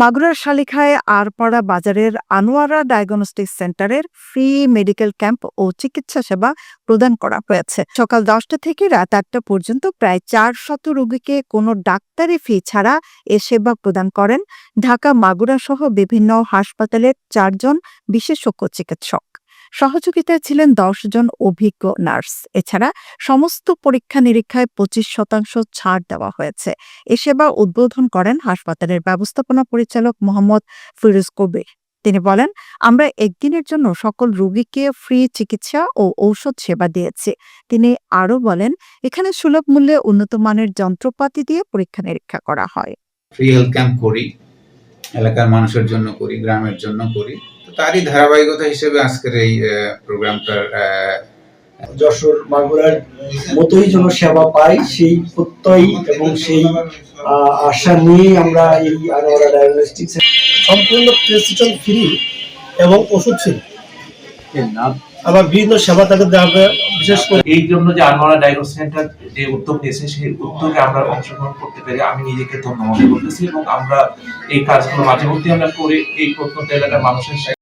মাগুরার শালিখায় আরপাড়া বাজারের আনোয়ারা ডায়াগনস্টিক সেন্টারের ফ্রি মেডিকেল ক্যাম্প ও চিকিৎসা সেবা প্রদান করা হয়েছে। সকাল 10টা থেকে রাত 8টা পর্যন্ত প্রায় 400 রোগীকে কোনো ডাক্তারি ফি ছাড়া এ সেবা প্রদান করেন ঢাকা, মাগুরা সহ বিভিন্ন হাসপাতালের 4 জন বিশেষজ্ঞ চিকিৎসক। সহযোগিতায় ছিলেন 10 জন অভিজ্ঞ নার্স। এছাড়া সমস্ত পরীক্ষা নিরীক্ষায় 25% ছাড় দেওয়া হয়েছে। এ সেবা উদ্বোধন করেন হাসপাতালের ব্যবস্থাপনা পরিচালক মোহাম্মদ ফিরোজ কবির। তিনি বলেন, আমরা একদিনের জন্য সকল রোগীকে ফ্রি চিকিৎসা ও ঔষধ সেবা দিয়েছি। তিনি আরও বলেন, এখানে সুলভ মূল্যে উন্নত মানের যন্ত্রপাতি দিয়ে পরীক্ষা নিরীক্ষা করা হয়। ফ্রি হেলথ ক্যাম্প করি, এলাকার মানুষের জন্য করি, গ্রামের জন্য করি। তো তারই ধারাবাহিকতা হিসেবে আজকের এই প্রোগ্রামটার যশোর মাগুরার মতোই যেন সেবা পাই সেই প্রত্যয় এবং সেই আশা নিয়ে আমরা এই আনোয়ারা ডায়াগনস্টিক সম্পূর্ণ প্রেসক্রিপশন ফ্রি এবং ওষুধ ফ্রি। আবার বিভিন্ন সেবা তাকে দেওয়া হবে। বিশেষ করে এই জন্য যে আনোয়ারা ডায়াগনস্টিক সেন্টার যে উদ্যোগ নিয়েছে সেই উদ্যোগে আমরা অংশগ্রহণ করতে পেরে আমি নিজেকে ধন্য মনে করতেছি এবং আমরা এই কাজগুলো মাঝে মধ্যে আমরা করে এই প্রত্যন্ত এলাকার মানুষের